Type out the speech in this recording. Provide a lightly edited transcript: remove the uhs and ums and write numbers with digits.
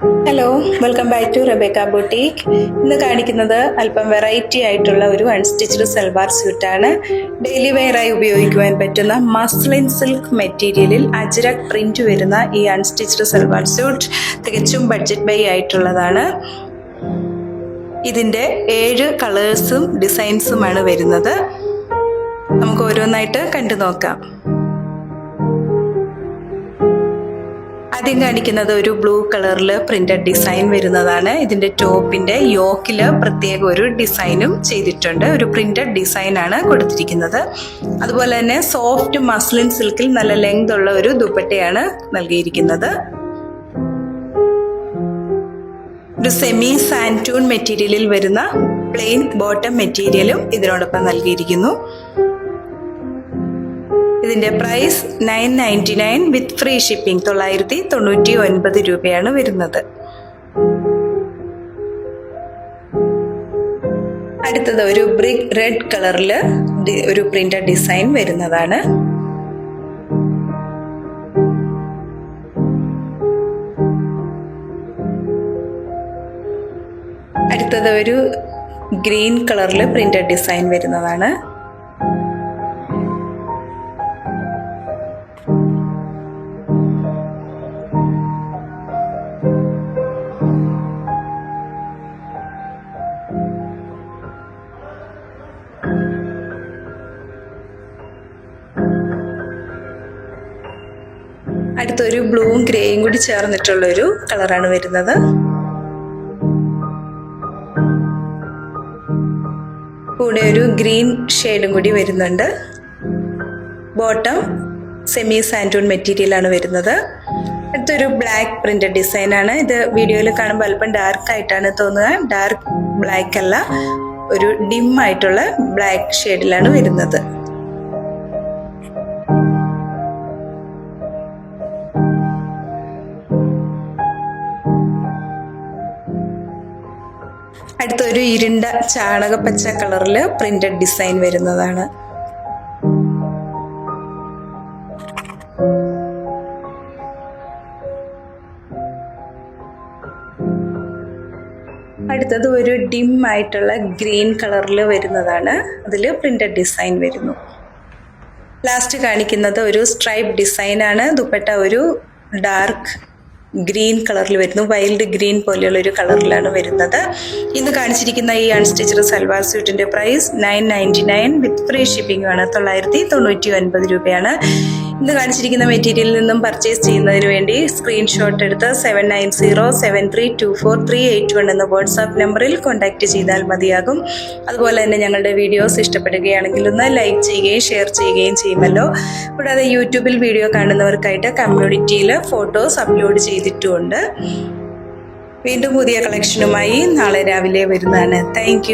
Hello, welcome back to Rebecca boutique. ഇന്ന് കാണിക്കുന്നത് അല്പം വെറൈറ്റി ആയിട്ടുള്ള ഒരു അൺസ്റ്റിച്ച്ഡ് സൽവാർ സ്യൂട്ടാണ്. ഡെയിലി വെയറായി ഉപയോഗിക്കുവാൻ പറ്റുന്ന മസ്ലിൻ സിൽക്ക് മെറ്റീരിയലിൽ അജ്രക് പ്രിന്റ് വരുന്ന ഈ അൺസ്റ്റിച്ച്ഡ് സൽവാർ സ്യൂട്ട് തികച്ചും ബഡ്ജറ്റ് ബൈ ആയിട്ടുള്ളതാണ്. ഇതിൻ്റെ 7 കളേഴ്സും ഡിസൈൻസുമാണ് വരുന്നത്. നമുക്ക് ഓരോന്നായിട്ട് കണ്ടു നോക്കാം. ആദ്യം കാണിക്കുന്നത് ഒരു ബ്ലൂ കളറിൽ പ്രിന്റഡ് ഡിസൈൻ വരുന്നതാണ്. ഇതിന്റെ ടോപ്പിന്റെ യോക്കില് പ്രത്യേക ഒരു ഡിസൈനും ചെയ്തിട്ടുണ്ട്. ഒരു പ്രിന്റഡ് ഡിസൈൻ ആണ് കൊടുത്തിരിക്കുന്നത്. അതുപോലെ തന്നെ സോഫ്റ്റ് മസ്ലിൻ സിൽക്കിൽ നല്ല ലെങ്ത് ഉള്ള ഒരു ദുപ്പട്ടയാണ് നൽകിയിരിക്കുന്നത്. ഒരു സെമി സാൻറ്റൂൺ മെറ്റീരിയലിൽ വരുന്ന പ്ലെയിൻ ബോട്ടം മെറ്റീരിയലും ഇതിനോടൊപ്പം നൽകിയിരിക്കുന്നു. ഇതിന്റെ പ്രൈസ് 999 വിത്ത് ഫ്രീ ഷിപ്പിംഗ്. 999 രൂപയാണ് വരുന്നത്. അടുത്തത് ഒരു ബ്രിക്ക് റെഡ് കളറിൽ ഒരു പ്രിന്റഡ് ഡിസൈൻ വരുന്നതാണ്. അടുത്തത് ഒരു ഗ്രീൻ കളറിൽ പ്രിന്റഡ് ഡിസൈൻ വരുന്നതാണ്. അടുത്തൊരു ബ്ലൂവും ഗ്രേയും കൂടി ചേർന്നിട്ടുള്ളൊരു കളറാണ് വരുന്നത്. കൂടെ ഒരു ഗ്രീൻ ഷെയ്ഡും കൂടി വരുന്നുണ്ട്. ബോട്ടം സെമി സാൻറ്റൂൺ മെറ്റീരിയൽ ആണ് വരുന്നത്. അടുത്തൊരു ബ്ലാക്ക് പ്രിന്റഡ് ഡിസൈൻ ആണ്. ഇത് വീഡിയോയിൽ കാണുമ്പോൾ അല്പം ഡാർക്ക് ആയിട്ടാണ് തോന്നുക. ഡാർക്ക് ബ്ലാക്ക് അല്ല, ഒരു ഡിം ആയിട്ടുള്ള ബ്ലാക്ക് ഷെയ്ഡിലാണ് വരുന്നത്. അടുത്തൊരു ഇരുണ്ട ചാണകപ്പച്ച കളറിൽ പ്രിന്റഡ് ഡിസൈൻ വരുന്നതാണ്. അടുത്തത് ഒരു ഡിം ആയിട്ടുള്ള ഗ്രീൻ കളറിൽ വരുന്നതാണ്. അതിൽ പ്രിന്റഡ് ഡിസൈൻ വരുന്നു. ലാസ്റ്റ് കാണിക്കുന്നത് ഒരു സ്ട്രൈപ്പ് ഡിസൈൻ ആണ്. ദുപ്പട്ട ഒരു ഡാർക്ക് ഗ്രീൻ കളറിൽ വരുന്നു. വൈൽഡ് ഗ്രീൻ പോലെയുള്ള ഒരു കളറിലാണ് വരുന്നത്. ഇന്ന് കാണിച്ചിരിക്കുന്ന ഈ അൺസ്റ്റിച്ച്ഡ് സൽവാർ സ്യൂട്ടിന്റെ പ്രൈസ് 999 വിത്ത് ഫ്രീ ഷിപ്പിംഗ് ആണ്. 999 രൂപയാണ്. ഇന്ന് കാണിച്ചിരിക്കുന്ന മെറ്റീരിയലിൽ നിന്നും പർച്ചേസ് ചെയ്യുന്നതിന് വേണ്ടി സ്ക്രീൻഷോട്ട് എടുത്ത് 7907324381 എന്ന വാട്സാപ്പ് നമ്പറിൽ കോൺടാക്ട് ചെയ്താൽ മതിയാകും. അതുപോലെ തന്നെ ഞങ്ങളുടെ വീഡിയോസ് ഇഷ്ടപ്പെടുകയാണെങ്കിൽ ഒന്ന് ലൈക്ക് ചെയ്യുകയും ഷെയർ ചെയ്യുകയും ചെയ്യുമല്ലോ. കൂടാതെ യൂട്യൂബിൽ വീഡിയോ കാണുന്നവർക്കായിട്ട് കമ്മ്യൂണിറ്റിയിൽ ഫോട്ടോസ് അപ്ലോഡ് ചെയ്തിട്ടുമുണ്ട്. വീണ്ടും പുതിയ കളക്ഷനുമായി നാളെ രാവിലെ വരുന്നതാണ്. താങ്ക്